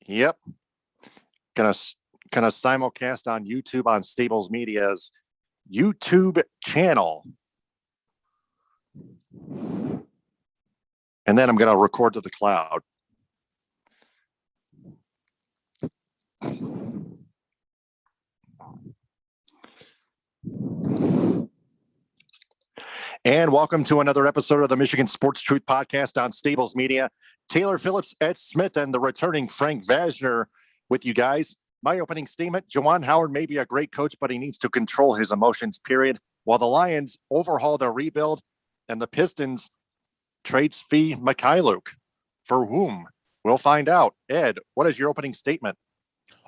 Yep. Gonna gonna simulcast on YouTube on Stables Media's YouTube channel. And then I'm gonna record to the cloud. And welcome to another episode of the Michigan Sports Truth Podcast on Stables Media. Taylor Phillips, Ed Smith, and the returning Frank Vajner with you guys. My opening statement, Juwan Howard may be a great coach, but he needs to control his emotions, period. While the Lions overhaul their rebuild and the Pistons trades fee Mikhailuk. For whom? We'll find out. Ed, what is your opening statement?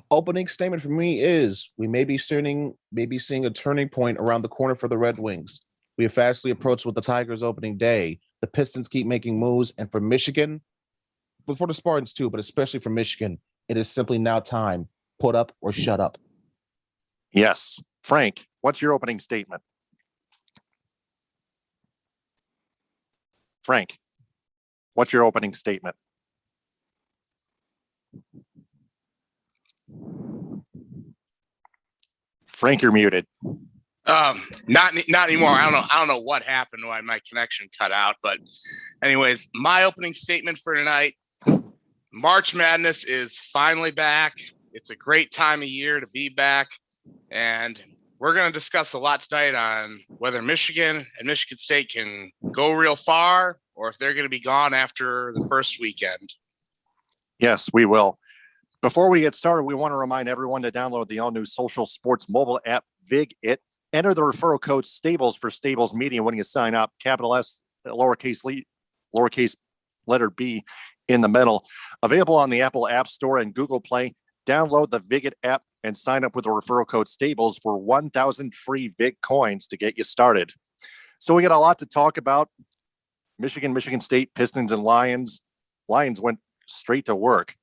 Opening statement for me is we may be seeing a turning point around the corner for the Red Wings. We have fastly approached with the Tigers opening day. The Pistons keep making moves, and for Michigan, but for the Spartans too, but especially for Michigan, it is simply now time. Put up or shut up. Yes. Frank, what's your opening statement? Frank, what's your opening statement? Frank, you're muted. Not anymore. I don't know what happened when my connection cut out. But anyways, my opening statement for tonight, March Madness is finally back. It's a great time of year to be back. And we're going to discuss a lot tonight on whether Michigan and Michigan State can go real far or if they're going to be gone after the first weekend. Yes, we will. Before we get started, we want to remind everyone to download the all-new social sports mobile app, VigIt. Enter the referral code STABLES for Stables Media when you sign up. Capital S, lowercase letter B in the middle. Available on the Apple App Store and Google Play. Download the VigIt app and sign up with the referral code STABLES for 1,000 free Vig coins to get you started. So we got a lot to talk about. Michigan State, Pistons, and Lions. Lions went straight to work.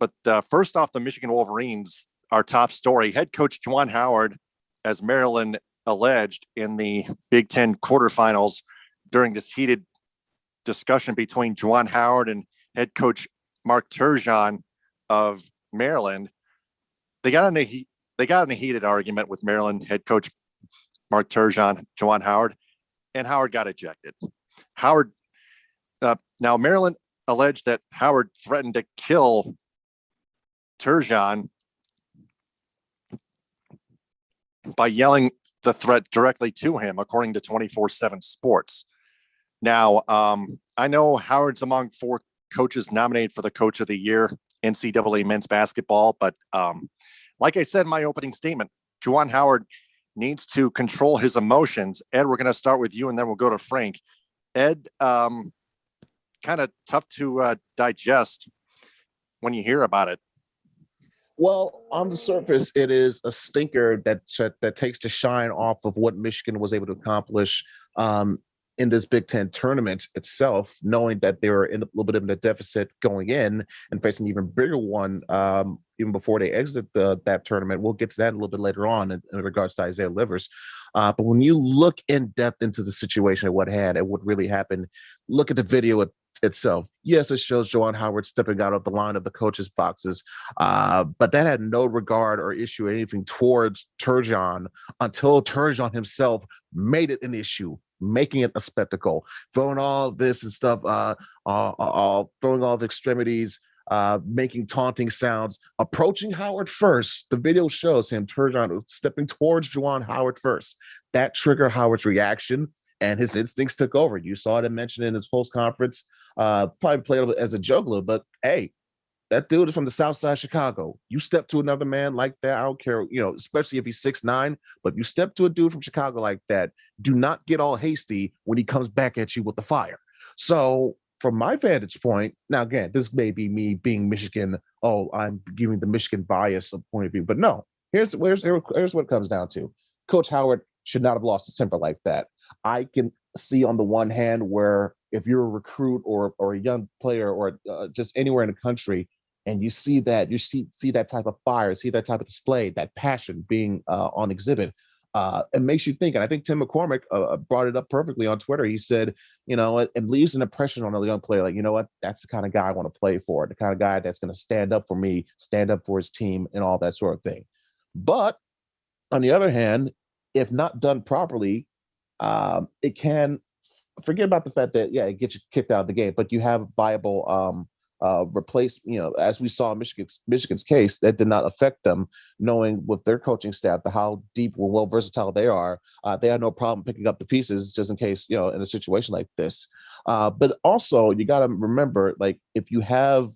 But first off, the Michigan Wolverines, our top story. Head coach Juwan Howard, as Maryland alleged in the Big Ten quarterfinals during this heated discussion between Juwan Howard and head coach Mark Turgeon of Maryland, they got in a heated argument with Maryland head coach Mark Turgeon, Juwan Howard, and Howard got ejected. Now Maryland alleged that Howard threatened to kill Turgeon by yelling the threat directly to him, according to 24/7 Sports. Now, I know Howard's among 4 coaches nominated for the Coach of the Year, NCAA men's basketball, but like I said in my opening statement, Juwan Howard needs to control his emotions. Ed, we're going to start with you, and then we'll go to Frank. Ed, kind of tough to digest when you hear about it. Well, on the surface, it is a stinker that takes the shine off of what Michigan was able to accomplish in this Big Ten tournament itself, knowing that they were in a little bit of a deficit going in and facing an even bigger one even before they exit that tournament. We'll get to that a little bit later on in regards to Isaiah Livers. But when you look in depth into the situation and what really happened, look at the video itself. Yes, it shows Juwan Howard stepping out of the line of the coaches' boxes, but that had no regard or issue or anything towards Turgeon until Turgeon himself made it an issue, making it a spectacle, throwing all this and stuff, throwing all the extremities, making taunting sounds, approaching Howard first. The video shows him, Turgeon, stepping towards Juwan Howard first. That triggered Howard's reaction, and his instincts took over. You saw it mentioned in his post-conference. Probably played it as a joke a little, but hey, that dude is from the South Side of Chicago. You step to another man like that, I don't care, especially if he's 6'9", but you step to a dude from Chicago like that, do not get all hasty when he comes back at you with the fire. So from my vantage point, now again, this may be me being Michigan. Oh, I'm giving the Michigan bias a point of view, but no, here's what it comes down to. Coach Howard should not have lost his temper like that. I can see on the one hand where if you're a recruit or a young player or just anywhere in the country, and you see that type of fire, see that type of display, that passion being on exhibit, It makes you think. And I think Tim McCormick brought it up perfectly on Twitter. He said, it leaves an impression on a young player. Like, you know what? That's the kind of guy I want to play for. The kind of guy that's going to stand up for me, stand up for his team, and all that sort of thing. But on the other hand, if not done properly, it can forget about the fact that, it gets you kicked out of the game, but you have viable replace, as we saw in Michigan's case, that did not affect them, knowing with their coaching staff, how deep or well versatile they are. They had no problem picking up the pieces just in case, in a situation like this. But also you got to remember, like, if you have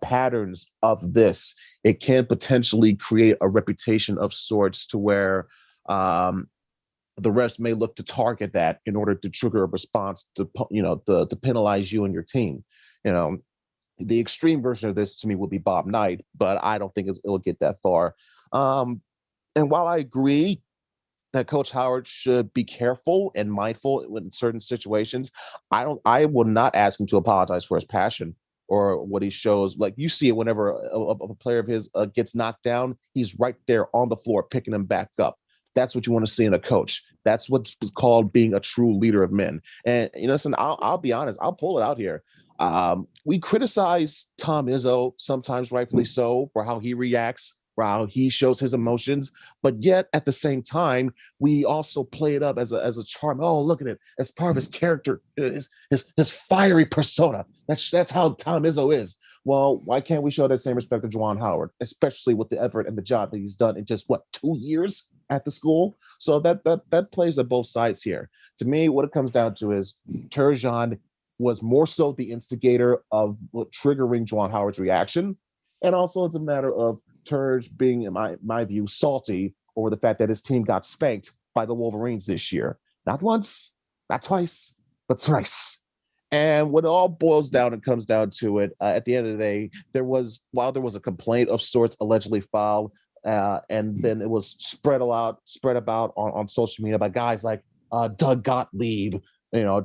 patterns of this, it can potentially create a reputation of sorts to where the refs may look to target that in order to trigger a response to penalize you and your team. The extreme version of this to me would be Bob Knight, but I don't think it'll get that far. And while I agree that Coach Howard should be careful and mindful in certain situations, I will not ask him to apologize for his passion or what he shows. Like, you see it whenever a player of his gets knocked down, he's right there on the floor picking him back up. That's what you want to see in a coach. That's what's called being a true leader of men. And listen, I'll be honest. I'll pull it out here. We criticize Tom Izzo, sometimes rightfully so, for how he reacts, for how he shows his emotions. But yet, at the same time, we also play it up as a charm. Oh, look at it! As part of his character, his fiery persona. That's how Tom Izzo is. Well, why can't we show that same respect to Juwan Howard, especially with the effort and the job that he's done in just 2 years at the school? So that plays at both sides here. To me, what it comes down to is Turgeon was more so the instigator of triggering Juwan Howard's reaction, and also it's a matter of Turge being, in my view, salty over the fact that his team got spanked by the Wolverines this year. Not once, not twice, but thrice. And when it all boils down and comes down to it, at the end of the day, while there was a complaint of sorts allegedly filed, and then it was spread about on social media by guys like Doug Gottlieb,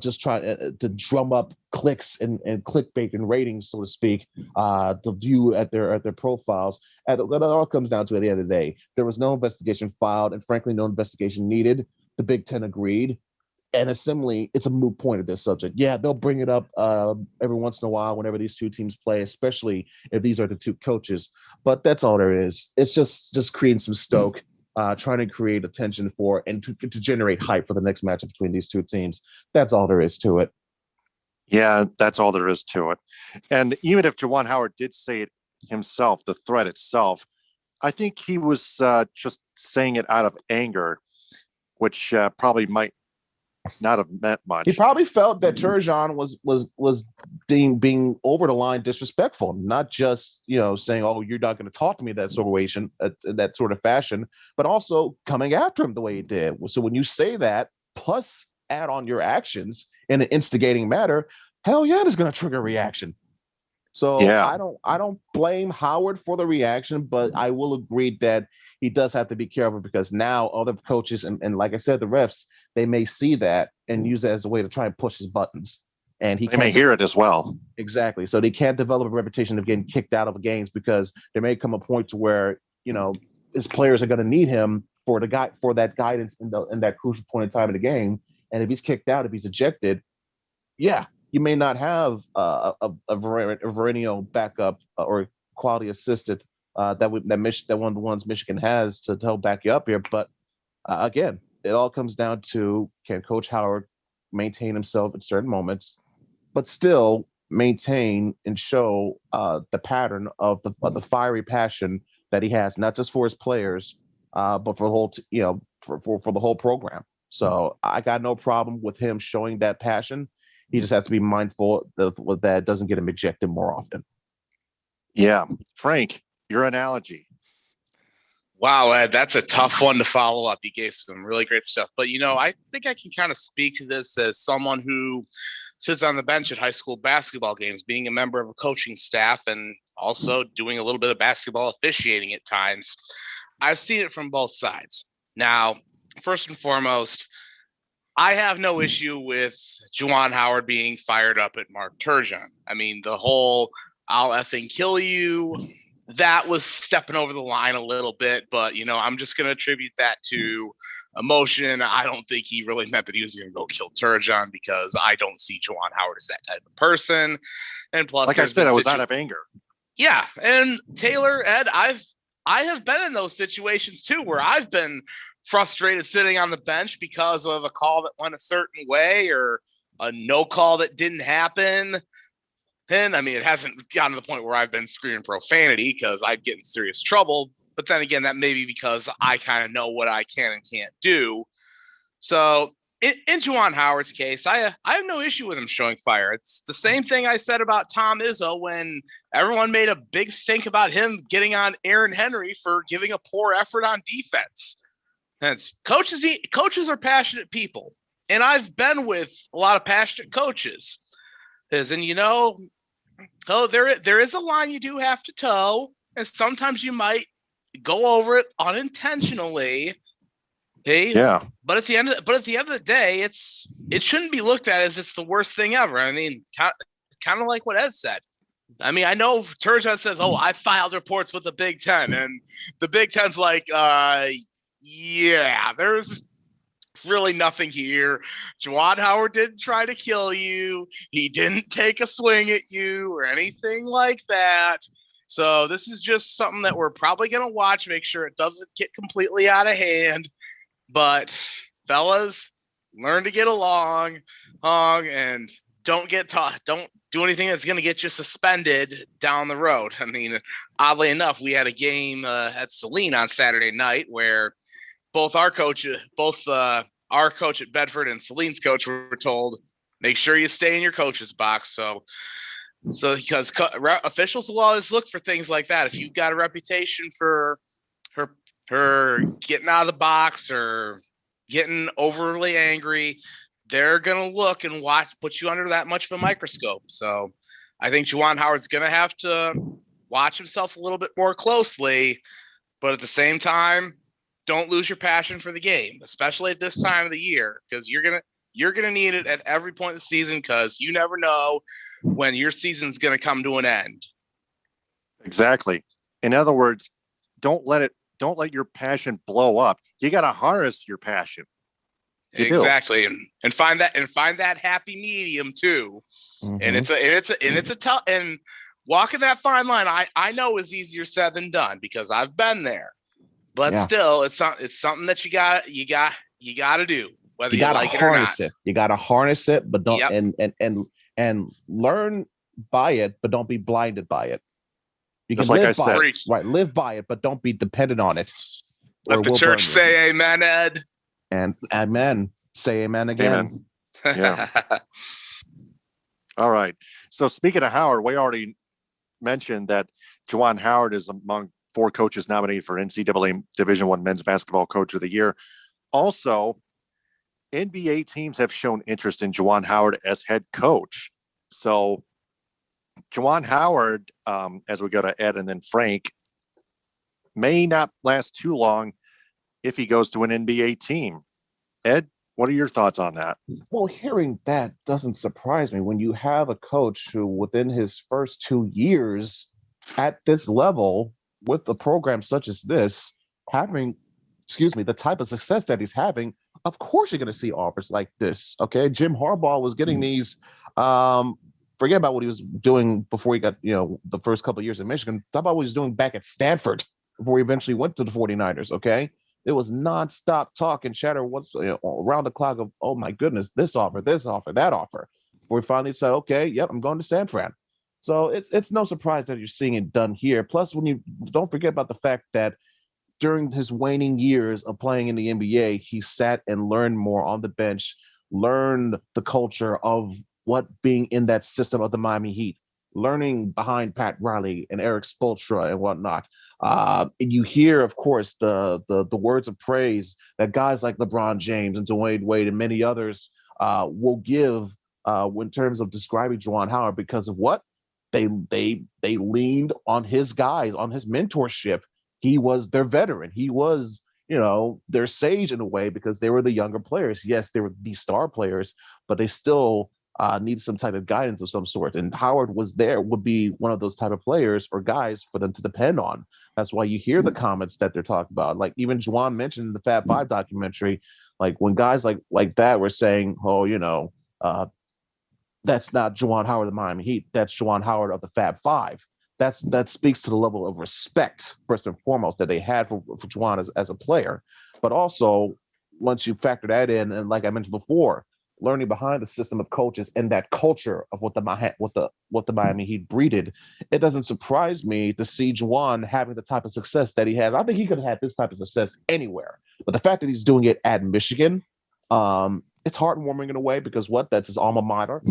just trying to drum up clicks and clickbait and ratings, so to speak, to view at their profiles. And it all comes down to, at the end of the day, there was no investigation filed, and frankly, no investigation needed. The Big Ten agreed. And assembly, it's a moot point of this subject. Yeah, they'll bring it up every once in a while whenever these two teams play, especially if these are the two coaches. But that's all there is. It's just creating some stoke, trying to create attention for and to generate hype for the next matchup between these two teams. That's all there is to it. Yeah, that's all there is to it. And even if Juwan Howard did say it himself, the threat itself, I think he was just saying it out of anger, which probably might not have meant much. He probably felt that Turgeon was being over the line disrespectful, not just saying, "Oh, you're not going to talk to me that sort of fashion," but also coming after him the way he did. So when you say that, plus add on your actions in an instigating matter, hell yeah, it's going to trigger a reaction. So yeah. I don't blame Howard for the reaction, but I will agree that he does have to be careful, because now other coaches and like I said, the refs, they may see that and use it as a way to try and push his buttons. And they may hear it as well. Exactly. So they can't develop a reputation of getting kicked out of games, because there may come a point to where, his players are going to need him for that guidance in that crucial point in time in the game. And if he's kicked out, if he's ejected, yeah, you may not have a perennial backup or quality assistant that one of the ones Michigan has to help back you up here. But again, it all comes down to, can Coach Howard maintain himself at certain moments, but still maintain and show the pattern of the fiery passion that he has, not just for his players, but for the whole for the whole program. So I got no problem with him showing that passion. He just has to be mindful that doesn't get him ejected more often. Yeah. Frank, your analogy. Wow, Ed, that's a tough one to follow up. You gave some really great stuff. But, I think I can kind of speak to this as someone who sits on the bench at high school basketball games, being a member of a coaching staff and also doing a little bit of basketball officiating at times. I've seen it from both sides. Now, first and foremost, I have no issue with Juwan Howard being fired up at Mark Turgeon. I mean, the whole "I'll effing kill you," that was stepping over the line a little bit, but I'm just going to attribute that to emotion. I don't think he really meant that he was going to go kill Turgeon, because I don't see Juwan Howard as that type of person. And plus, like I said, I was out of anger. Yeah, and Taylor, Ed, I have been in those situations too, where I've been frustrated sitting on the bench because of a call that went a certain way or a no call that didn't happen. And I mean, it hasn't gotten to the point where I've been screaming profanity because I'd get in serious trouble. But then again, that may be because I kind of know what I can and can't do. So in Juwan Howard's case, I have no issue with him showing fire. It's the same thing I said about Tom Izzo when everyone made a big stink about him getting on Aaron Henry for giving a poor effort on defense. Coaches are passionate people, and I've been with a lot of passionate coaches. And there is a line you do have to toe, and sometimes you might go over it unintentionally. Hey, yeah. But at the end of the day, it shouldn't be looked at as it's the worst thing ever. I mean, kind of like what Ed said. I mean, I know Turgeon says, "Oh, I filed reports with the Big Ten," and the Big Ten's like, yeah, there's really nothing here. Juwan Howard didn't try to kill you. He didn't take a swing at you or anything like that. So this is just something that we're probably going to watch, make sure it doesn't get completely out of hand. But fellas, learn to get along, and don't get taught. Don't do anything that's going to get you suspended down the road. I mean, oddly enough, we had a game at Saline on Saturday night where both our coach at Bedford and Celine's coach were told, make sure you stay in your coach's box. So because officials will always look for things like that. If you've got a reputation for her getting out of the box or getting overly angry, they're going to look and put you under that much of a microscope. So I think Juwan Howard's going to have to watch himself a little bit more closely, but at the same time, don't lose your passion for the game, especially at this time of the year, because you're going to need it at every point of the season, because you never know when your season's going to come to an end. Exactly. In other words, don't let your passion blow up. You got to harness your passion. Exactly. And find that happy medium too. Mm-hmm. And walking that fine line, I know is easier said than done because I've been there. But still, it's something that you got to do, whether you like it or not. You got to harness it, but don't and learn by it, but don't be blinded by it. You can live by it, right? Live by it, but don't be dependent on it. Let the church say amen, Ed. And amen. Say amen again. Amen. Yeah. All right. So speaking of Howard, we already mentioned that Juwan Howard is among 4 coaches nominated for NCAA Division I Men's Basketball Coach of the Year. Also, NBA teams have shown interest in Juwan Howard as head coach. So Juwan Howard, as we go to Ed and then Frank, may not last too long if he goes to an NBA team. Ed, what are your thoughts on that? Well, hearing that doesn't surprise me when you have a coach who within his first 2 years at this level with a program such as this, having, the type of success that he's having, of course you're going to see offers like this. Okay. Jim Harbaugh was getting these, forget about what he was doing before he got, the first couple of years in Michigan. Talk about what he was doing back at Stanford before he eventually went to the 49ers. Okay. It was nonstop talk and chatter around the clock of, oh my goodness, this offer, that offer. Before we finally said, okay, yep, I'm going to San Fran. So it's no surprise that you're seeing it done here. Plus, when you don't forget about the fact that during his waning years of playing in the NBA, he sat and learned more on the bench, learned the culture of what being in that system of the Miami Heat, learning behind Pat Riley and Eric Spoelstra and whatnot. And you hear, of course, the words of praise that guys like LeBron James and Dwayne Wade and many others will give in terms of describing Juwan Howard because of what they leaned on his guys, on his mentorship. He was their veteran. He was, their sage in a way because they were the younger players. Yes, they were the star players, but they still needed some type of guidance of some sort. And Howard would be one of those type of players or guys for them to depend on. That's why you hear the comments that they're talking about. Like even Juwan mentioned in the Fab Five documentary, like when guys like that were saying, "Oh, that's not Juwan Howard of the Miami Heat. That's Juwan Howard of the Fab Five." That speaks to the level of respect, first and foremost, that they had for Juwan as a player. But also, once you factor that in, and like I mentioned before, learning behind the system of coaches and that culture of what the Miami Heat breeded, it doesn't surprise me to see Juwan having the type of success that he has. I think he could have had this type of success anywhere, but the fact that he's doing it at Michigan, it's heartwarming in a way because that's his alma mater.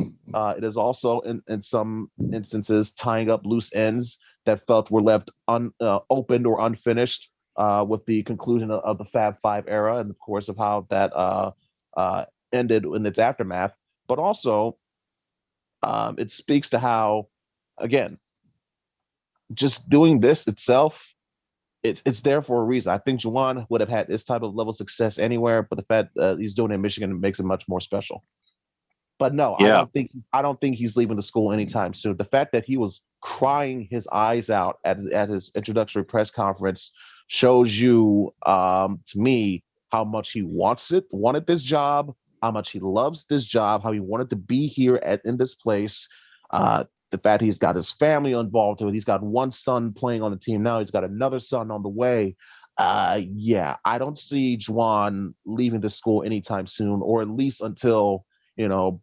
It is also in some instances tying up loose ends that felt were left opened or unfinished with the conclusion of the Fab Five era, and of course of how that ended in its aftermath. But also, it speaks to how, again, just doing this itself, it's there for a reason. I think Juwan would have had this type of level of success anywhere, but the fact he's doing it in Michigan makes it much more special. But no, Yeah. I don't think he's leaving the school anytime soon. The fact that he was crying his eyes out at his introductory press conference shows you, to me, how much he wanted this job, how much he loves this job, how he wanted to be here in this place. The fact he's got his family involved with it. He's got one son playing on the team now. He's got another son on the way. Yeah, I don't see Juwan leaving the school anytime soon, or at least until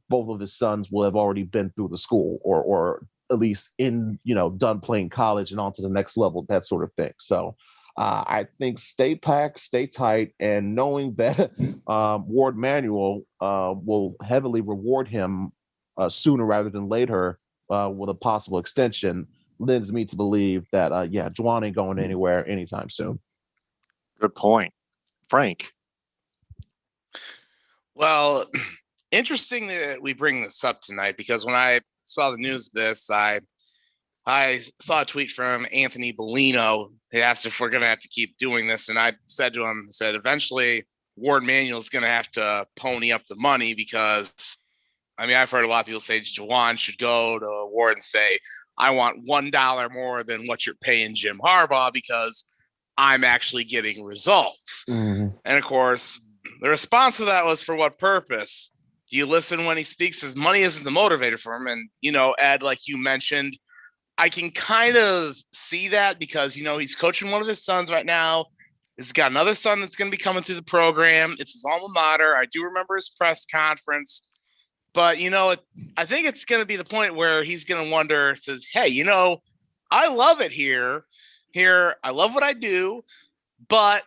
both of his sons will have already been through the school, or at least done playing college and on to the next level, that sort of thing. So I think stay packed, stay tight, and knowing that Ward Manuel will heavily reward him sooner rather than later with a possible extension leads me to believe that, Juwan ain't going anywhere anytime soon. Good point. Frank. Well, interesting that we bring this up tonight, because when I saw the news of this, I saw a tweet from Anthony Bellino. He asked if we're going to have to keep doing this. And I said to him, eventually Ward Manuel is going to have to pony up the money, because I've heard a lot of people say Juwan should go to Ward and say, I want $1 more than what you're paying Jim Harbaugh, because I'm actually getting results. Mm-hmm. And of course, the response to that was, for what purpose? Do you listen when he speaks? His money isn't the motivator for him. And, Ed, like you mentioned, I can kind of see that because, he's coaching one of his sons right now. He's got another son that's going to be coming through the program. It's his alma mater. I do remember his press conference. But, I think it's going to be the point where he's going to wonder, says, hey, I love it here. I love what I do, but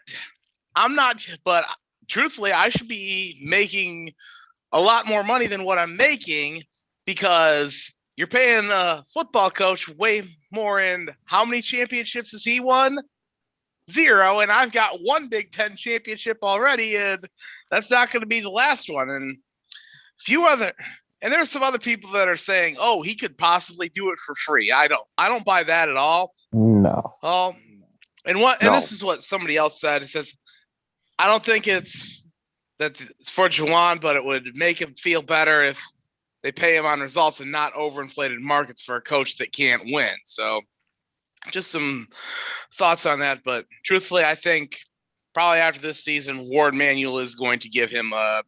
truthfully, I should be making a lot more money than what I'm making, because you're paying a football coach way more. And how many championships has he won? 0. And I've got one Big Ten championship already, and that's not going to be the last one. And there's some other people that are saying, oh, he could possibly do it for free. I don't buy that at all. No. And this is what somebody else said. It says, I don't think it's for Juwan, but it would make him feel better if they pay him on results and not overinflated markets for a coach that can't win. So just some thoughts on that. But truthfully, I think probably after this season, Ward Manuel is going to give him a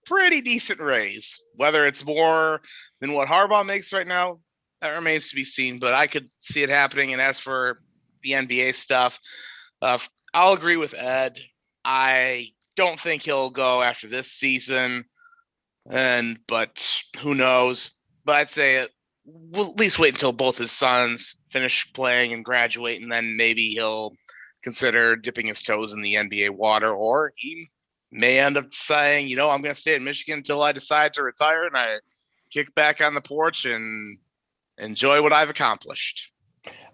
pretty decent raise. Whether it's more than what Harbaugh makes right now, that remains to be seen, but I could see it happening. And as for the NBA stuff, I'll agree with Ed. I don't think he'll go after this season, but who knows? But I'd say we'll at least wait until both his sons finish playing and graduate, and then maybe he'll consider dipping his toes in the NBA water, or he may end up saying, I'm going to stay in Michigan until I decide to retire and I kick back on the porch and enjoy what I've accomplished.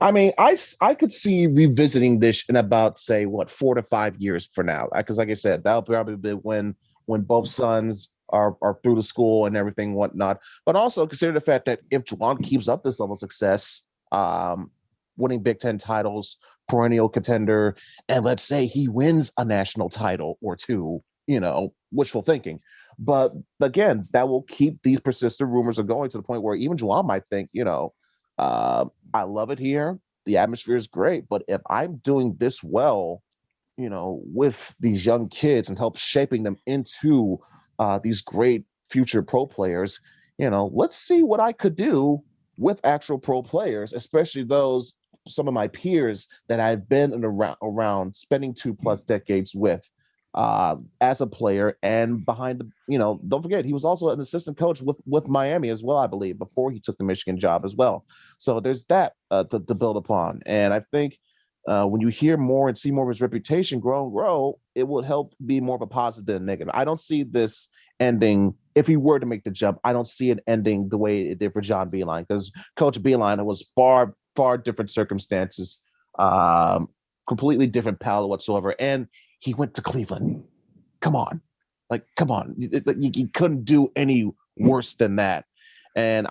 I could see revisiting this in about, say, 4 to 5 years for now. Because like I said, that'll probably be when both sons are through the school and everything, whatnot. But also consider the fact that if Juwan keeps up this level of success, winning Big Ten titles, perennial contender, and let's say he wins a national title or two, wishful thinking. But again, that will keep these persistent rumors of going to the point where even Juwan might think, I love it here. the atmosphere is great. But if I'm doing this well, with these young kids and help shaping them into these great future pro players, let's see what I could do with actual pro players, especially some of my peers that I've been around spending 2+ decades with as a player and behind don't forget, he was also an assistant coach with Miami as well, I believe, before he took the Michigan job as well. So there's that to build upon. And I think when you hear more and see more of his reputation grow, it will help be more of a positive than a negative. I don't see this ending. If he were to make the jump, I don't see it ending the way it did for John Beilein, because Coach Beilein, it was far, far different circumstances, completely different palette whatsoever. And he went to Cleveland. Come on. You couldn't do any worse than that. And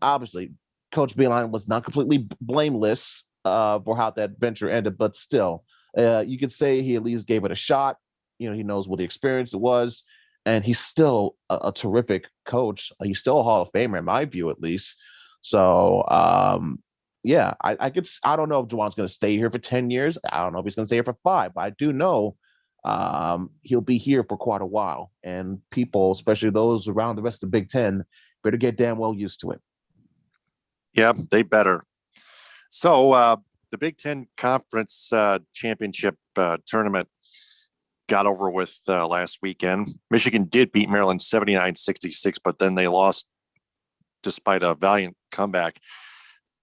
obviously, Coach Beilein was not completely blameless for how that venture ended, but still, you could say he at least gave it a shot. He knows what the experience it was, and he's still a terrific coach. He's still a Hall of Famer in my view, at least. So, yeah, I don't know if Juwan's going to stay here for 10 years. I don't know if he's going to stay here for 5, but I do know he'll be here for quite a while, and people, especially those around the rest of the Big Ten, better get damn well used to it. Yeah, they better. So the Big Ten Conference Championship tournament got over with last weekend. Michigan did beat Maryland 79-66, but then they lost despite a valiant comeback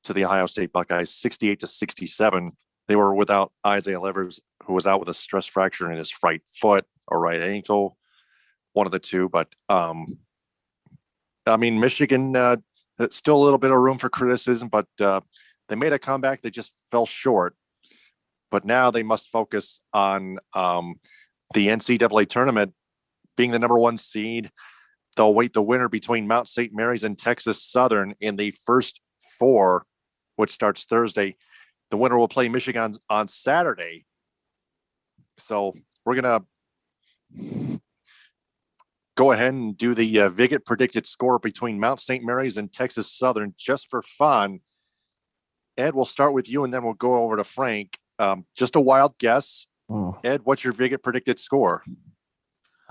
to the Ohio State Buckeyes 68-67. They were without Isaiah Livers, who was out with a stress fracture in his right foot or right ankle, one of the two. But Michigan still a little bit of room for criticism, but they made a comeback. They just fell short. But now they must focus on the NCAA tournament, being the number 1 seed. They'll await the winner between Mount St. Mary's and Texas Southern in the first 4, which starts Thursday. The winner will play Michigan on Saturday. So we're going to go ahead and do the Viget predicted score between Mount St. Mary's and Texas Southern just for fun. Ed, we'll start with you, and then we'll go over to Frank. Just a wild guess. Ed, what's your Viget predicted score?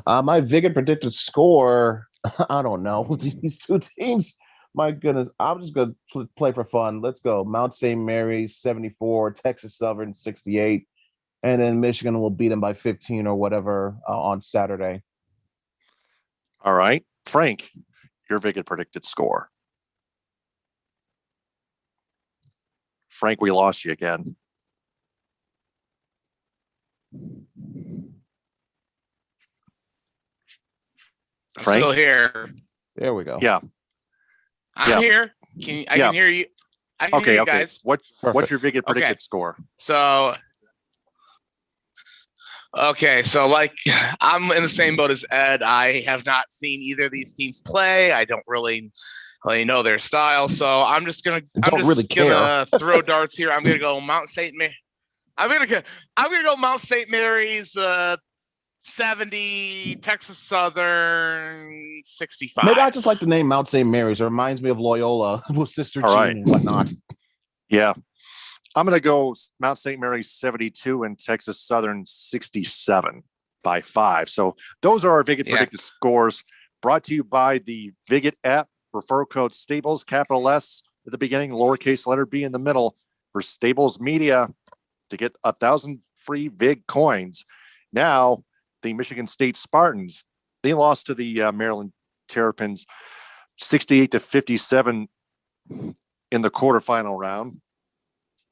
My Viget predicted score, I don't know. These two teams, my goodness, I'm just going to play for fun. Let's go. Mount St. Mary's 74, Texas Southern 68, and then Michigan will beat them by 15 or whatever on Saturday. All right. Frank, your Viget predicted score. Frank, we lost you again. Frank? I'm still here. There we go. Yeah. I'm here. I can hear you. I can hear you guys. What's your Viget predicted score? So like I'm in the same boat as Ed. I have not seen either of these teams play. I don't really know their style. So I'm just gonna throw darts here. I'm gonna go Mount St. Mary. I'm gonna go Mount St. Mary's 70, Texas Southern 65. Maybe I just like the name Mount St. Mary's. It reminds me of Loyola with Sister Jean and whatnot. Yeah. I'm going to go Mount St. Mary's 72 and Texas Southern 67 by 5. So those are our Viget predicted scores, brought to you by the Viget app. Referral code Stables, capital S at the beginning, lowercase letter B in the middle, for Stables Media to get 1,000 free Vig coins. Now, the Michigan State Spartans, they lost to the Maryland Terrapins 68-57 in the quarterfinal round.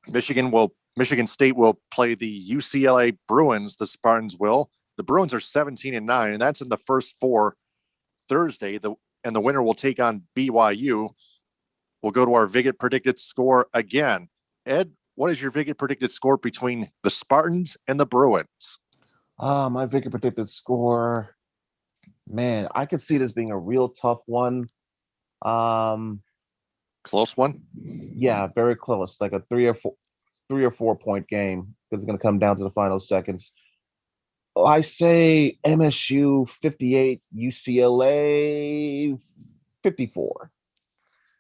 Michigan State will play the UCLA Bruins. The Spartans will. The Bruins are 17-9, and that's in the first 4 Thursday. The winner will take on BYU. We'll go to our Viget predicted score again. Ed, what is your Viget predicted score between the Spartans and the Bruins? My Viget predicted score, man, I could see this being a real tough one. Close one? Yeah, very close. Like a 3 or 4 point game, because it's going to come down to the final seconds. I say MSU 58, UCLA 54.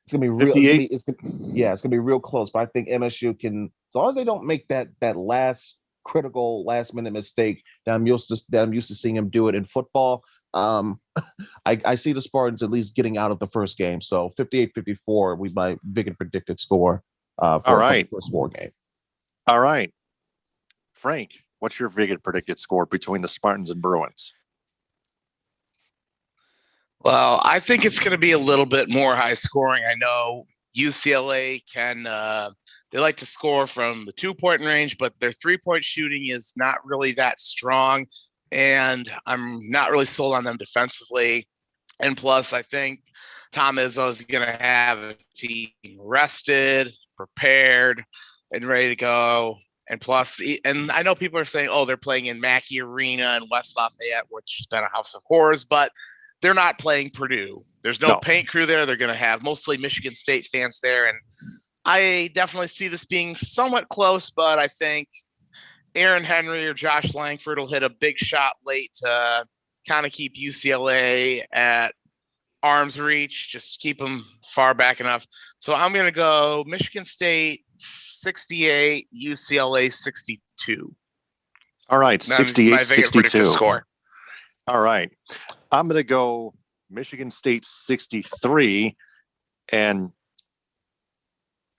It's gonna be real. 58. It's gonna be real close. But I think MSU can, as long as they don't make that last critical last minute mistake that I'm used to seeing them do it in football. I see the Spartans at least getting out of the first game. So 58-54 we my big and predicted score for the first war game. All right. Frank, what's your big and predicted score between the Spartans and Bruins? Well, I think it's going to be a little bit more high scoring. I know UCLA they like to score from the 2-point range, but their 3-point shooting is not really that strong. And I'm not really sold on them defensively. And plus, I think Tom Izzo is going to have a team rested, prepared, and ready to go. And plus, and I know people are saying, oh, they're playing in Mackey Arena in West Lafayette, which has been a house of horrors, but they're not playing Purdue. There's no paint crew there. They're going to have mostly Michigan State fans there. And I definitely see this being somewhat close, but I think Aaron Henry or Josh Langford will hit a big shot late to kind of keep UCLA at arm's reach, just keep them far back enough. So I'm going to go Michigan State 68, UCLA 62. All right, 68-62 score. All right. I'm going to go Michigan State 63 and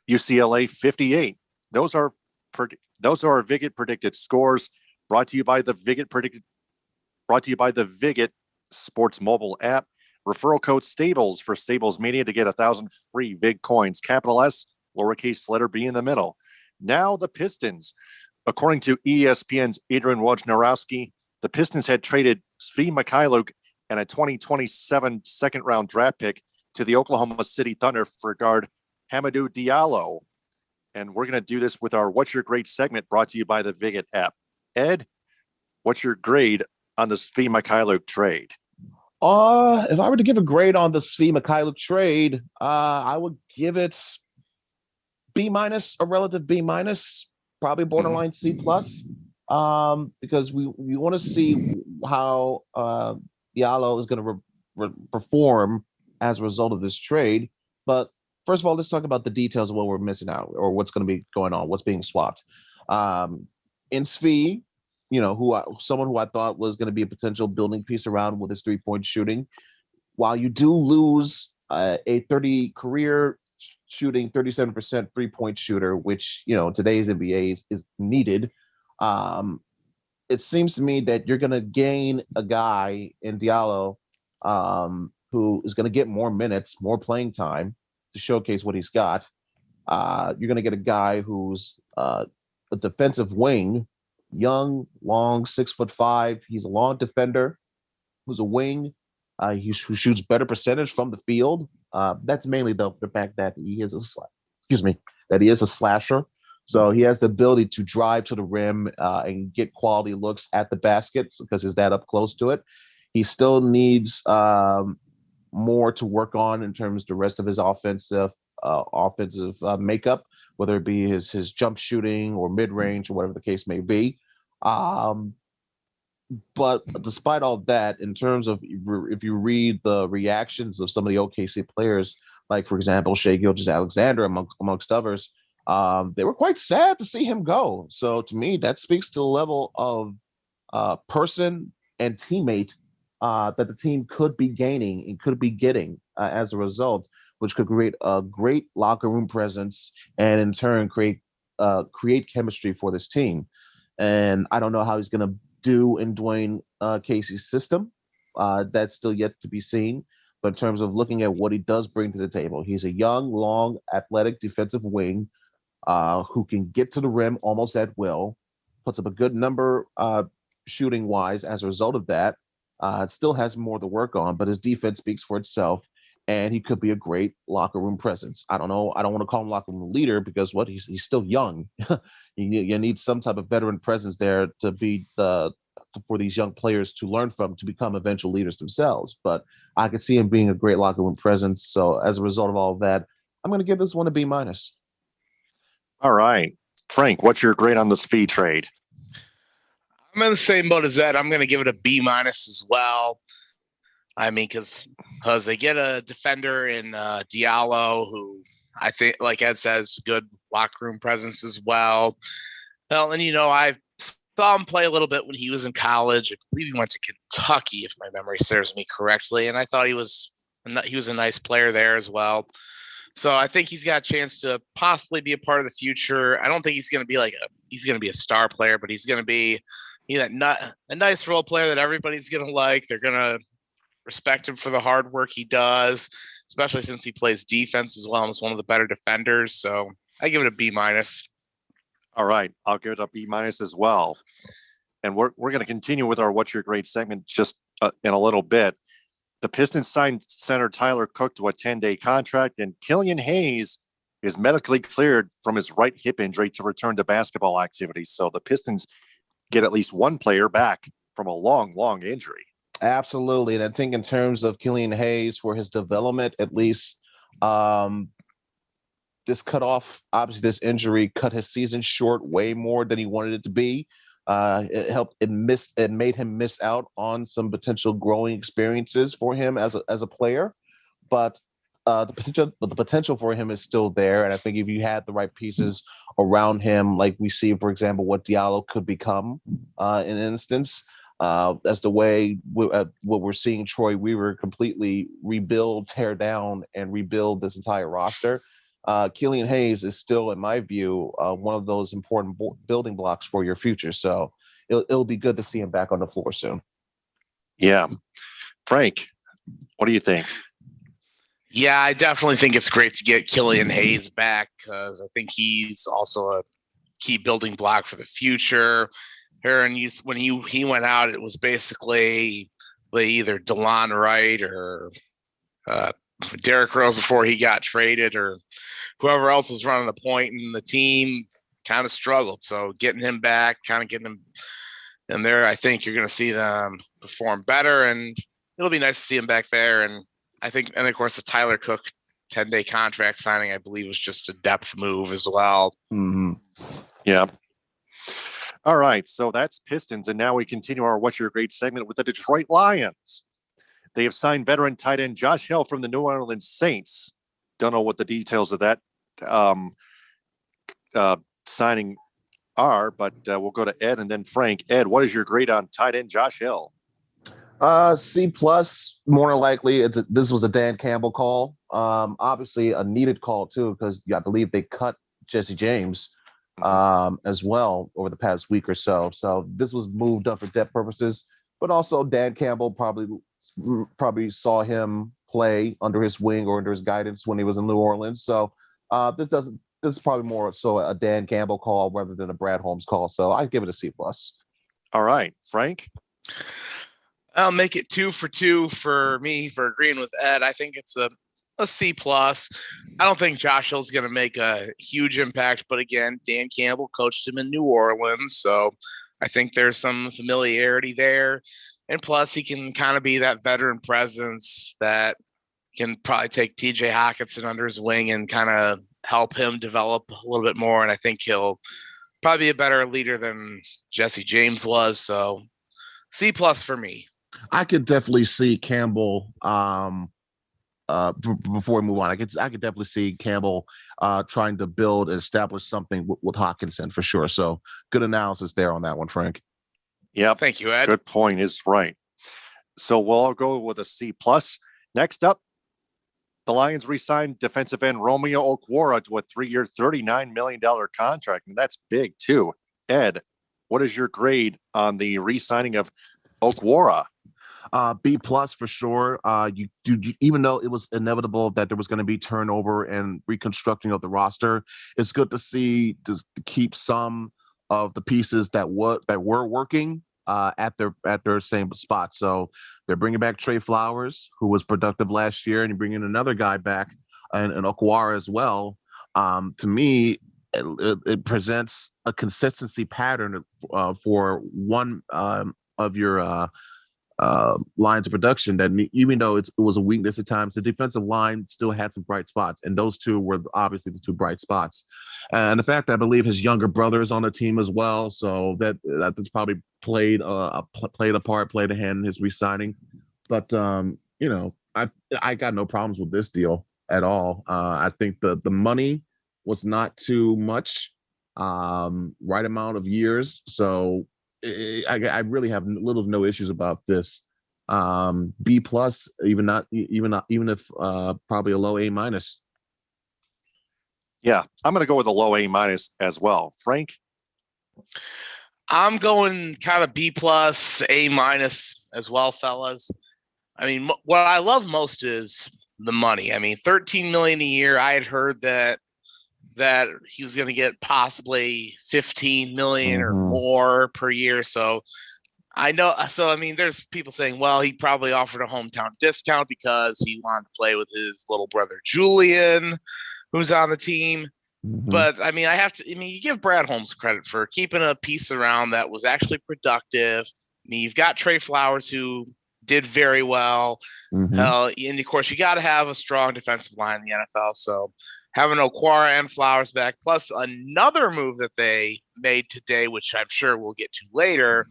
UCLA 58. Those are our Viget predicted scores, brought to you by the Viget Sports mobile app. Referral code STABLES for Stables Media to get 1,000 free Vig coins. Capital S, lowercase letter B in the middle. Now the Pistons. According to ESPN's Adrian Wojnarowski, the Pistons had traded Svi Mikhailuk and a 2027 second-round draft pick to the Oklahoma City Thunder for guard Hamidou Diallo. And we're going to do this with our What's Your Grade segment brought to you by the Viget app. Ed, what's your grade on the Svi Mikhailuk trade? If I were to give a grade on the Svi Mikhailuk trade, I would give it B-, a relative B-, probably borderline C+. Because we want to see how Diallo is going to perform as a result of this trade. But first of all, let's talk about the details of what we're missing out or what's going to be going on, what's being swapped. In Svi, someone who I thought was going to be a potential building piece around with his 3-point shooting. While you do lose a career shooting 37% 3-point shooter, which, today's NBA is needed. It seems to me that you're going to gain a guy in Diallo who is going to get more minutes, more playing time to showcase what he's got. You're going to get a guy who's a defensive wing, young, long, 6'5". He's a long defender who's a wing. Who shoots better percentage from the field. That's mainly the fact that he is a slasher. So he has the ability to drive to the rim and get quality looks at the baskets because he's that up close to it. He still needs more to work on in terms of the rest of his offensive makeup, whether it be his jump shooting or mid-range or whatever the case may be. But despite all that, in terms of if you read the reactions of some of the OKC players, like, for example, Shai Gilgeous-Alexander, amongst others, they were quite sad to see him go. So to me, that speaks to the level of person and teammate that the team could be gaining and could be getting as a result, which could create a great locker room presence and in turn create chemistry for this team. And I don't know how he's going to do in Dwayne Casey's system. That's still yet to be seen. But in terms of looking at what he does bring to the table, he's a young, long, athletic defensive wing who can get to the rim almost at will, puts up a good number shooting-wise as a result of that. It still has more to work on, but his defense speaks for itself, and he could be a great locker room presence. I don't know. I don't want to call him locker room leader because he's still young. you need some type of veteran presence there to be for these young players to learn from to become eventual leaders themselves. But I could see him being a great locker room presence. So as a result of all of that, I'm going to give this one a B-. All right. Frank, what's your grade on the Svi trade? I'm in the same boat as that. I'm going to give it a B- as well. I mean, because they get a defender in Diallo, who I think, like Ed says, good locker room presence as well. Well, and I saw him play a little bit when he was in college. I believe he went to Kentucky, if my memory serves me correctly, and I thought he was a nice player there as well. So I think he's got a chance to possibly be a part of the future. I don't think he's going to be a star player, but he's going to be a nice role player that everybody's going to like. They're going to respect him for the hard work he does, especially since he plays defense as well and is one of the better defenders. So I give it a B-. All right, I'll give it a B- as well. And we're going to continue with our What's Your Grade segment just in a little bit. The Pistons signed center Tyler Cook to a 10-day contract, and Killian Hayes is medically cleared from his right hip injury to return to basketball activities. So the Pistons get at least one player back from a long, long injury. Absolutely. And I think in terms of Killian Hayes for his development, at least this this injury cut his season short way more than he wanted it to be. It made him miss out on some potential growing experiences for him as a player. But the potential for him is still there. And I think if you had the right pieces around him, like we see, for example, what Diallo could become in an instance, as the way what we're seeing Troy Weaver completely tear down and rebuild this entire roster. Killian Hayes is still, in my view, one of those important building blocks for your future. So it'll be good to see him back on the floor soon. Yeah. Frank, what do you think? Yeah, I definitely think it's great to get Killian Hayes back because I think he's also a key building block for the future. Aaron, when he went out, it was basically either DeLon Wright or Derrick Rose before he got traded, or whoever else was running the point, and the team kind of struggled. So getting him back, kind of getting him in there, I think you're going to see them perform better, and it'll be nice to see him back there. And I think, and of course, the Tyler Cook 10-day contract signing, I believe, was just a depth move as well. Mm-hmm. Yeah. All right, so that's Pistons, and now we continue our What's Your Grade segment with the Detroit Lions. They have signed veteran tight end Josh Hill from the New Orleans Saints. Don't know what the details of that signing are, but we'll go to Ed and then Frank. Ed, what is your grade on tight end Josh Hill? C+, more than likely. This was a Dan Campbell call. Obviously a needed call too, because I believe they cut Jesse James as well over the past week or so. So this was moved up for depth purposes, but also Dan Campbell probably saw him play under his wing or under his guidance when he was in New Orleans. So this is probably more so a Dan Campbell call rather than a Brad Holmes call. So I'd give it a C+. All right, Frank. I'll make it 2 for 2 for me for agreeing with Ed. I think it's a C+. I don't think Josh Hill's going to make a huge impact, but again, Dan Campbell coached him in New Orleans, so I think there's some familiarity there. And plus, he can kind of be that veteran presence that can probably take TJ Hawkinson under his wing and kind of help him develop a little bit more. And I think he'll probably be a better leader than Jesse James was. So C+ for me. I could definitely see Campbell. Before we move on, I could definitely see Campbell trying to build and establish something with Hawkinson for sure. So good analysis there on that one, Frank. Yeah, thank you, Ed. Good point. Is right. So we'll all go with a C+. Next up, the Lions re-signed defensive end Romeo Okwara to a 3-year, $39 million contract, and that's big too. Ed, what is your grade on the re-signing of Okwara? B+ for sure. You even though it was inevitable that there was going to be turnover and reconstructing of the roster, it's good to see to keep some of the pieces that were working at their same spot. So they're bringing back Trey Flowers, who was productive last year, and you're bringing another guy back, and Okwara as well. To me, it presents a consistency pattern for one of your lines of production that even though it was a weakness at times, the defensive line still had some bright spots, and those two were obviously the two bright spots. And the fact that I believe his younger brother is on the team as well, so that's probably played a hand in his re-signing. But I got no problems with this deal at all. I think the money was not too much, right amount of years. So I really have little to no issues about this. B plus, even if probably a low A minus. Yeah, I'm going to go with a low A minus as well. Frank? I'm going kind of B plus, A minus as well, fellas. I mean, what I love most is the money. I mean, 13 million a year. I had heard that he was going to get possibly 15 million or more per year. So I know. So I mean, there's people saying, well, he probably offered a hometown discount because he wanted to play with his little brother Julian, who's on the team. But I mean, you give Brad Holmes credit for keeping a piece around that was actually productive. I mean, you've got Trey Flowers, who did very well. And of course, you got to have a strong defensive line in the NFL. So having Okwara and Flowers back, plus another move that they made today, which I'm sure we'll get to later.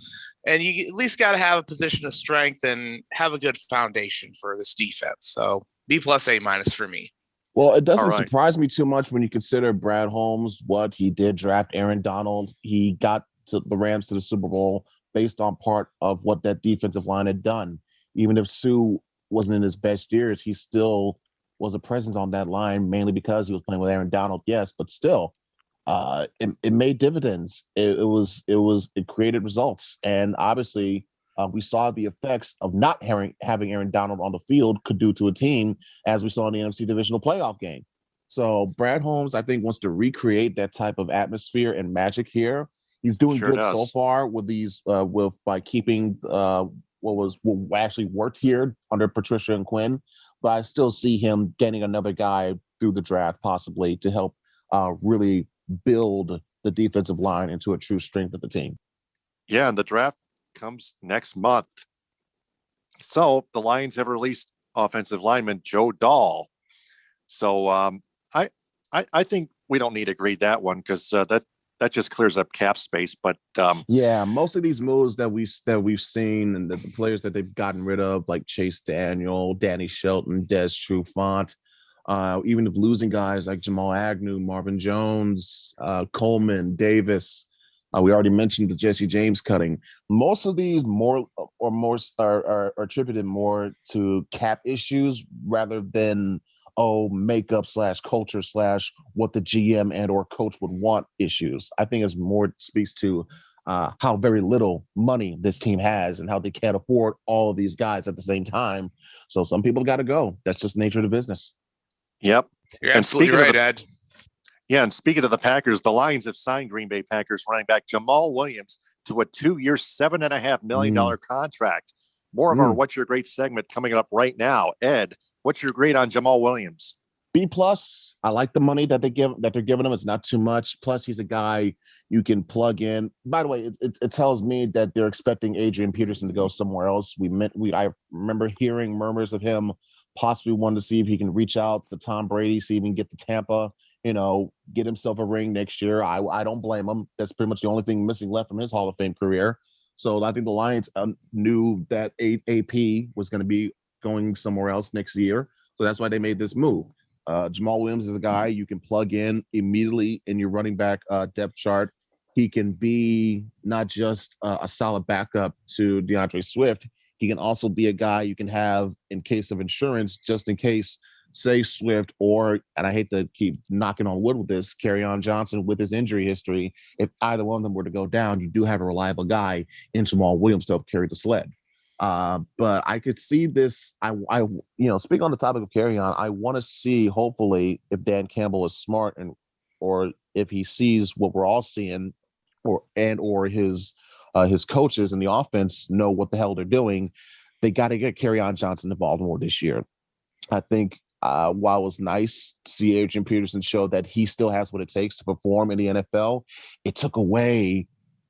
And you at least got to have a position of strength and have a good foundation for this defense. So B plus, A minus for me. Well, it doesn't surprise me too much when you consider Brad Holmes, what he did draft Aaron Donald. He got to the Rams to the Super Bowl based on part of what that defensive line had done. Even if Sue wasn't in his best years, he still was a presence on that line, mainly because he was playing with Aaron Donald. Yes, but still, it made dividends. It created results, and obviously, we saw the effects of not having Aaron Donald on the field could do to a team, as we saw in the NFC divisional playoff game. So Brad Holmes, I think, wants to recreate that type of atmosphere and magic here. He's doing good so far with these, by keeping what actually worked here under Patricia and Quinn. But I still see him getting another guy through the draft, possibly to help really build the defensive line into a true strength of the team. Yeah, and the draft comes next month. So the Lions have released offensive lineman Joe Dahl. So I think we don't need to grade that one, because that just clears up cap space. But yeah, most of these moves that we've seen, and the players that they've gotten rid of, like Chase Daniel, Danny Shelton, Des Trufant, even if losing guys like Jamal Agnew, Marvin Jones, Coleman, Davis. We already mentioned the Jesse James cutting. Most of these are attributed more to cap issues rather than makeup / culture / what the GM and or coach would want issues. I think it's more speaks to how very little money this team has and how they can't afford all of these guys at the same time. So some people got to go. That's just the nature of the business. Yep. You're absolutely right, Ed. Yeah, and speaking of the Packers, the Lions have signed Green Bay Packers running back Jamal Williams to a 2-year, $7.5 million contract. More of our What's Your Grade segment coming up right now. Ed, what's your grade on Jamal Williams? B plus. I like the money that they're giving him. It's not too much. Plus, he's a guy you can plug in. By the way, it tells me that they're expecting Adrian Peterson to go somewhere else. I remember hearing murmurs of him possibly wanting to see if he can reach out to Tom Brady, see if he can get to Tampa, get himself a ring next year. I don't blame him. That's pretty much the only thing missing left from his Hall of Fame career. So I think the Lions knew that AP was going to be going somewhere else next year. So that's why they made this move. Jamal Williams is a guy you can plug in immediately in your running back depth chart. He can be not just a solid backup to DeAndre Swift. He can also be a guy you can have in case of insurance, just in case, say, Swift and I hate to keep knocking on wood with this, Kerryon Johnson with his injury history, if either one of them were to go down, you do have a reliable guy in Jamal Williams to help carry the sled. But I could see this. I speak on the topic of Kerryon. I want to see, hopefully, if Dan Campbell is smart or if he sees what we're all seeing, or his coaches in the offense know what the hell they're doing. They got to get Kerryon Johnson involved more this year. I think while it was nice to see Adrian Peterson show that he still has what it takes to perform in the NFL, it took away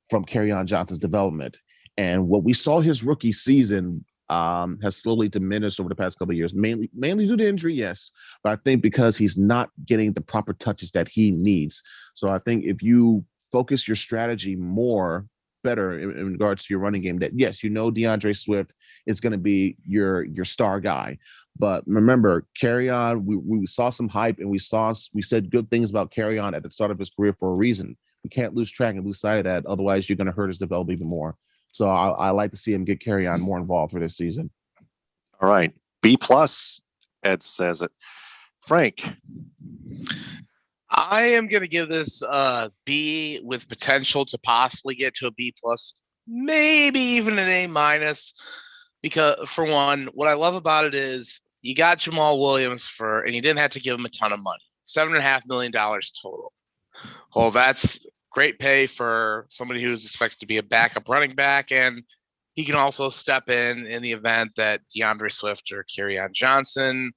from Kerryon Johnson's development. And what we saw his rookie season has slowly diminished over the past couple of years, mainly due to injury, yes, but I think because he's not getting the proper touches that he needs. So I think if you focus your strategy more better in regards to your running game. That yes, DeAndre Swift is going to be your star guy, but remember, Kerryon, we saw some hype and we said good things about Kerryon at the start of his career for a reason. We can't lose track and lose sight of that. Otherwise, you're going to hurt his development even more. So I like to see him get Kerryon more involved for this season. All right, B+. Ed says it. Frank. I am going to give this a B with potential to possibly get to a B+, maybe even an A-, because for one, what I love about it is you got Jamal Williams and you didn't have to give him a ton of money, $7.5 million total. Well, that's great pay for somebody who's expected to be a backup running back, and he can also step in the event that DeAndre Swift or Kerryon Johnson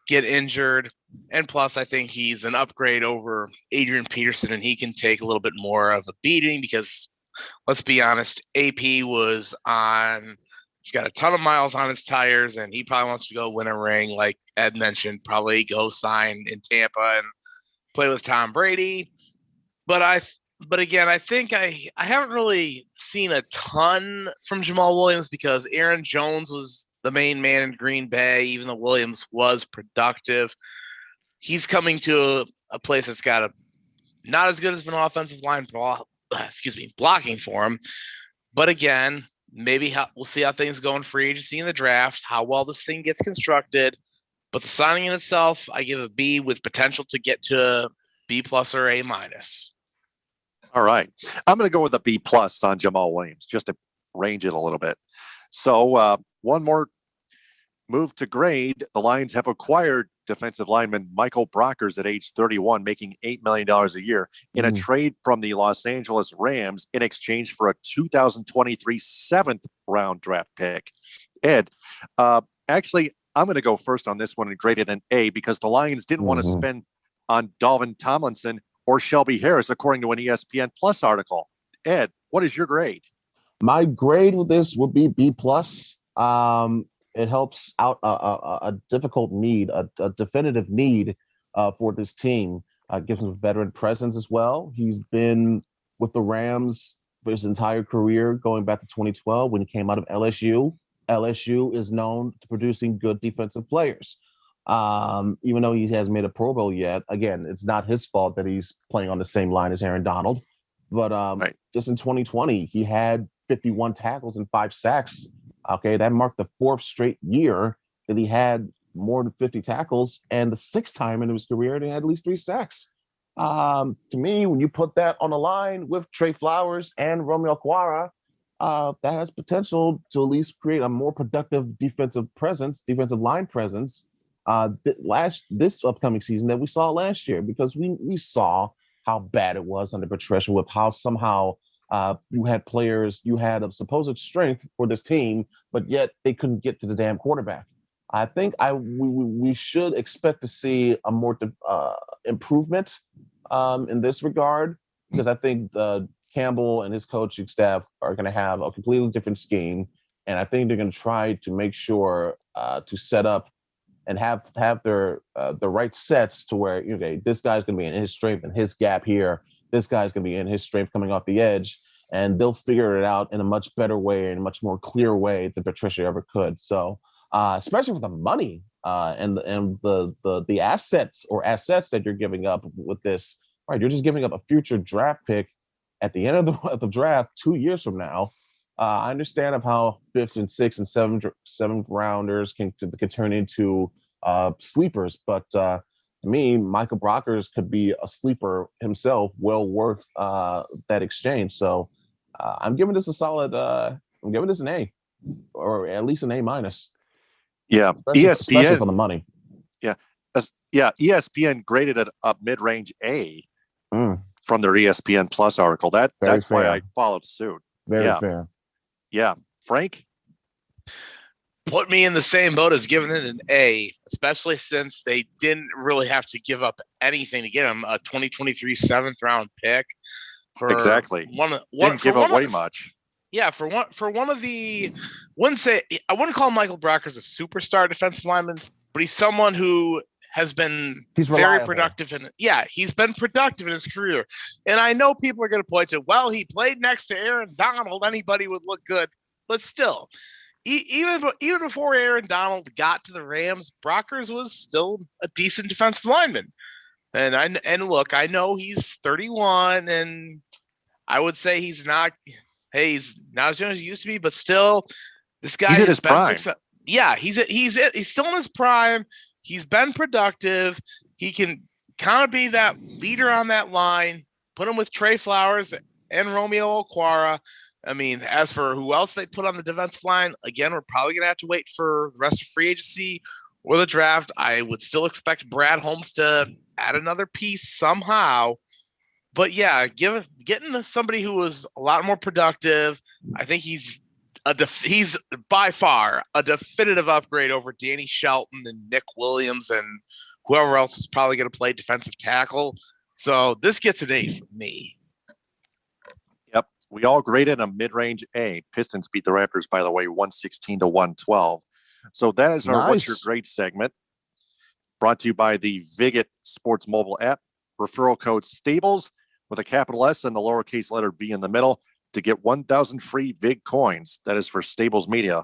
get injured. And plus, I think he's an upgrade over Adrian Peterson, and he can take a little bit more of a beating because, let's be honest, AP he's got a ton of miles on his tires, and he probably wants to go win a ring, like Ed mentioned, probably go sign in Tampa and play with Tom Brady. But again, I think I haven't really seen a ton from Jamal Williams because Aaron Jones was the main man in Green Bay, even though Williams was productive. He's coming to a place that's got not as good as an offensive line blocking for him. But again, maybe we'll see how things go in free agency in the draft, how well this thing gets constructed. But the signing in itself, I give a B with potential to get to B+ or A-. All right. I'm going to go with a B+ on Jamal Williams, just to range it a little bit. So one more move to grade. The Lions have acquired defensive lineman Michael Brockers at age 31, making $8 million a year in a trade from the Los Angeles Rams in exchange for a 2023 7th round draft pick. Ed, actually, I'm going to go first on this one and grade it an A because the Lions didn't want to spend on Dalvin Tomlinson or Shelby Harris, according to an ESPN Plus article. Ed, what is your grade? My grade with this would be B+. It helps out a difficult need, a definitive need for this team. Gives him a veteran presence as well. He's been with the Rams for his entire career, going back to 2012 when he came out of LSU. LSU is known for producing good defensive players. Even though he hasn't made a Pro Bowl yet, again, it's not his fault that he's playing on the same line as Aaron Donald. But just in 2020, he had 51 tackles and 5 sacks. Okay, that marked the 4th straight year that he had more than 50 tackles, and the 6th time in his career that he had at least 3 sacks. To me, when you put that on the line with Trey Flowers and Romeo Okwara, that has potential to at least create a more productive defensive line presence this upcoming season that we saw last year, because we saw how bad it was under Patricia, with how somehow you had players, you had a supposed strength for this team, but yet they couldn't get to the damn quarterback. I think we should expect to see a more improvement in this regard, because I think Campbell and his coaching staff are going to have a completely different scheme, and I think they're going to try to make sure to set up and have their the right sets to where, this guy's going to be in his strength and his gap here. This guy's going to be in his strength coming off the edge, and they'll figure it out in a much better way and a much more clear way than Patricia ever could. So, especially with the money and the assets that you're giving up with this, right? You're just giving up a future draft pick at the end of the draft 2 years from now. I understand of how 5th and 6th and 7th rounders can turn into sleepers, but to me, Michael Brockers could be a sleeper himself, well worth that exchange. So I'm giving this a solid. I'm giving this an A, or at least an A-. Yeah, especially for the money. Yeah, ESPN graded it a mid-range A from their ESPN Plus article. That's fair. Why I followed suit. Very fair. Yeah, Frank. Put me in the same boat as giving it an A, especially since they didn't really have to give up anything to get him a 2023 7th round pick. Exactly. Didn't give up way much. Yeah, for one of the, I wouldn't call Michael Brockers a superstar defensive lineman, but he's someone who has been He's very reliable. productive. He's been productive in his career. And I know people are going to point to, well, he played next to Aaron Donald. Anybody would look good. But still, even before Aaron Donald got to the Rams, Brockers was still a decent defensive lineman. And look, I know he's 31, and I would say he's not as young as he used to be, but still, this guy he's in his prime. He's still in his prime. He's been productive. He can kind of be that leader on that line. Put him with Trey Flowers and Romeo Okwara. I mean, as for who else they put on the defensive line, again, we're probably going to have to wait for the rest of free agency or the draft. I would still expect Brad Holmes to add another piece somehow. But yeah, getting somebody who was a lot more productive, I think he's by far a definitive upgrade over Danny Shelton and Nick Williams and whoever else is probably going to play defensive tackle. So this gets an A for me. Yep. We all graded a mid-range A. Pistons beat the Raptors, by the way, 116-112. So that is our What's Your Grade segment, brought to you by the Viget Sports mobile app. Referral code STABLES with a capital S and the lowercase letter B in the middle to get 1,000 free VIG coins. That is for Stables Media.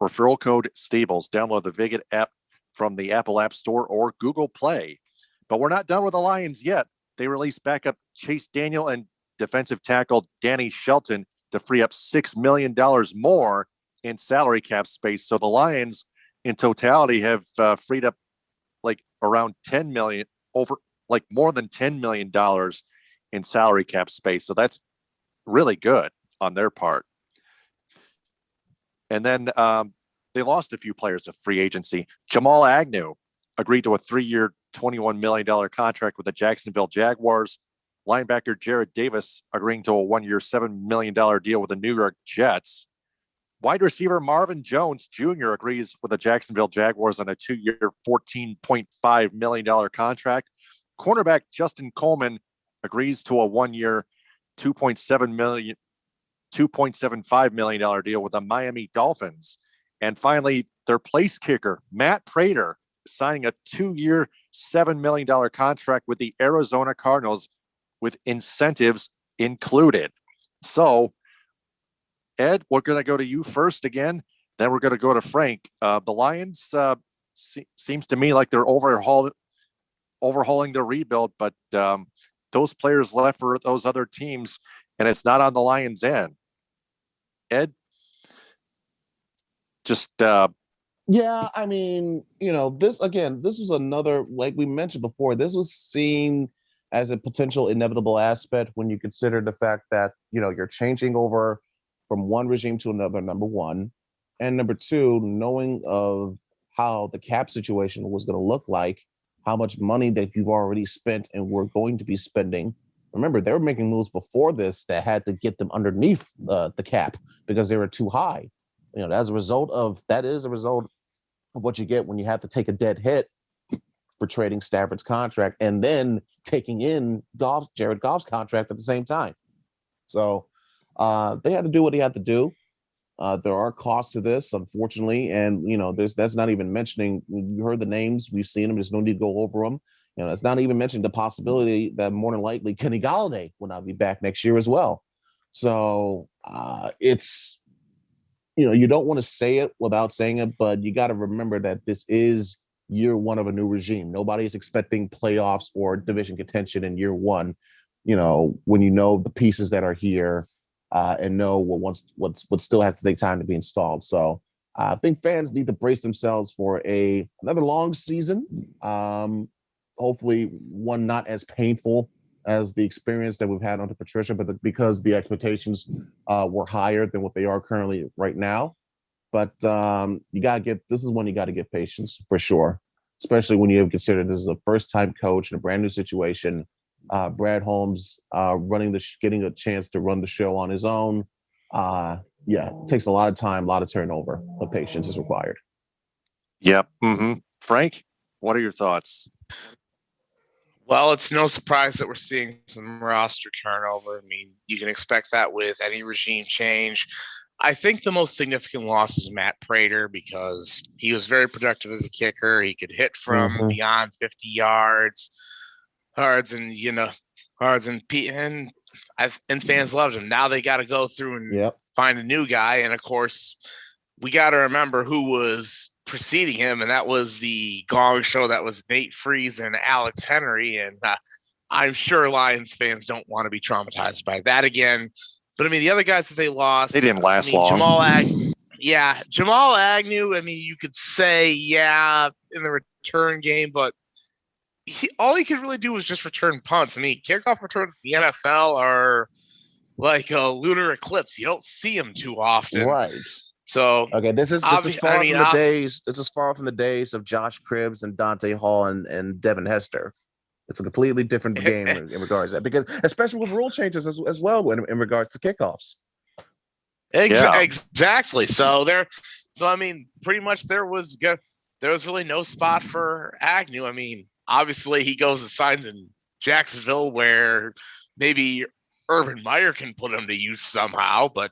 Referral code STABLES. Download the Viget app from the Apple App Store or Google Play. But we're not done with the Lions yet. They released backup Chase Daniel and defensive tackle Danny Shelton to free up $6 million more in salary cap space. So the Lions in totality have freed up like around 10 million, over like more than $10 million in salary cap space. So that's really good on their part. And then they lost a few players to free agency. Jamal Agnew agreed to a 3-year, $21 million contract with the Jacksonville Jaguars. Linebacker Jared Davis agreeing to a 1-year, $7 million deal with the New York Jets. Wide receiver Marvin Jones Jr. agrees with the Jacksonville Jaguars on a 2-year, $14.5 million contract. Cornerback Justin Coleman agrees to a 1-year, $2.75 million deal with the Miami Dolphins. And finally, their place kicker, Matt Prater, signing a 2-year, $7 million contract with the Arizona Cardinals with incentives included. So, Ed, we're going to go to you first again. Then we're going to go to Frank. The Lions seems to me like they're overhauling their rebuild, but those players left for those other teams, and it's not on the Lions' end. Ed, just yeah, I mean, this was another, like we mentioned before, this was seen as a potential inevitable aspect when you consider the fact that, you're changing over from one regime to another, number one. And number two, knowing of how the cap situation was going to look like, how much money that you've already spent and were going to be spending. Remember, they were making moves before this that had to get them underneath the cap because they were too high. That is a result of what you get when you have to take a dead hit for trading Stafford's contract and then taking in Jared Goff's contract at the same time. So they had to do what they had to do. There are costs to this, unfortunately, and that's not even mentioning. You heard the names, we've seen them. There's no need to go over them. It's not even mentioning the possibility that more than likely Kenny Golladay will not be back next year as well. So it's you don't want to say it without saying it, but you got to remember that this is year one of a new regime. Nobody is expecting playoffs or division contention in year one. When the pieces that are here. And know what still has to take time to be installed. So I think fans need to brace themselves for another long season. Hopefully one not as painful as the experience that we've had under Patricia, but because the expectations were higher than what they are currently right now. But this is when you got to get patience for sure, especially when you have considered this is a first-time coach in a brand new situation. Brad Holmes getting a chance to run the show on his own. It takes a lot of time, a lot of turnover, but patience is required. Yep. Mm-hmm. Frank, what are your thoughts? Well, it's no surprise that we're seeing some roster turnover. I mean, you can expect that with any regime change. I think the most significant loss is Matt Prater because he was very productive as a kicker. He could hit from beyond 50 yards, and fans loved him. Now they got to go through and find a new guy, and of course, we got to remember who was preceding him, and that was the Gong Show. That was Nate Freeze and Alex Henry, and I'm sure Lions fans don't want to be traumatized by that again. But I mean, the other guys that they lost, they didn't last long. Jamal Agnew. I mean, you could say, in the return game, but all he could really do was just return punts. I mean, kickoff returns in the NFL are like a lunar eclipse. You don't see them too often, right? So okay, this is far from the days. This is far from the days of Josh Cribbs and Dante Hall and Devin Hester. It's a completely different game in regards to that, because especially with rule changes as well in regards to kickoffs. Exactly. So I mean, pretty much there was really no spot for Agnew. I mean, obviously he goes and signs in Jacksonville where maybe Urban Meyer can put him to use somehow, but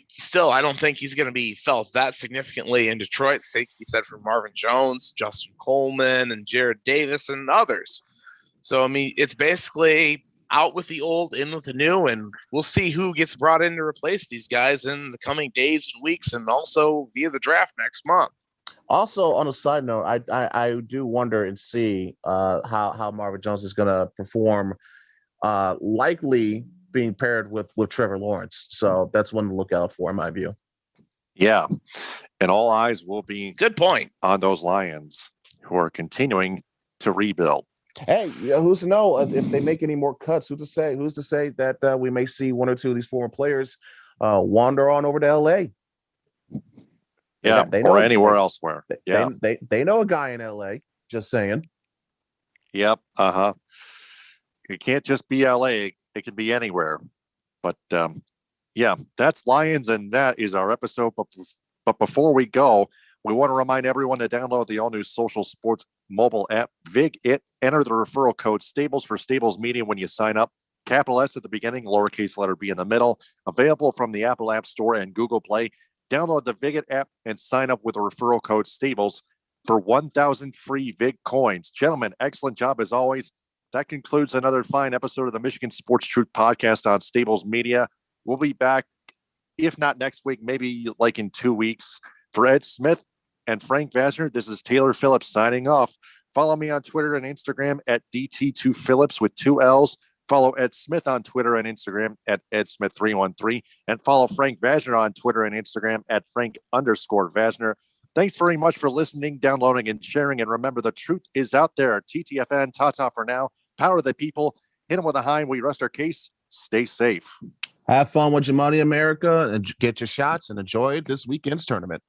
still, I don't think he's going to be felt that significantly in Detroit. Same to be said for Marvin Jones, Justin Coleman, and Jared Davis, and others. So, I mean, it's basically out with the old, in with the new, and we'll see who gets brought in to replace these guys in the coming days and weeks, and also via the draft next month. Also, on a side note, I do wonder and see how Marvin Jones is going to perform, likely being paired with Trevor Lawrence. So that's one to look out for in my view. Yeah. And all eyes will be good point on those Lions who are continuing to rebuild. Hey, who's to know if they make any more cuts? Who's to say that we may see one or two of these former players wander on over to LA? Yeah, or anywhere elsewhere. They know a guy in LA. Just saying. Yep. It can't just be LA. It can be anywhere. But that's Lions, and that is our episode. But before we go, we want to remind everyone to download the all-new social sports mobile app, VigIt. Enter the referral code Stables for Stables Media when you sign up. Capital S at the beginning, lowercase letter B in the middle. Available from the Apple App Store and Google Play. Download the VigIt app and sign up with the referral code Stables for 1,000 free Vig coins. Gentlemen, excellent job as always. That concludes another fine episode of the Michigan Sports Truth Podcast on Stables Media. We'll be back, if not next week, maybe like in 2 weeks. For Ed Smith and Frank Vasner, this is Taylor Phillips signing off. Follow me on Twitter and Instagram at DT2Phillips with 2 L's. Follow Ed Smith on Twitter and Instagram at EdSmith313. And follow Frank Vasner on Twitter and Instagram at Frank_Vasner. Thanks very much for listening, downloading, and sharing. And remember, the truth is out there. TTFN, ta-ta for now. Power the people. Hit them with a high, and we rest our case. Stay safe. Have fun with your money, America, and get your shots and enjoy this weekend's tournament.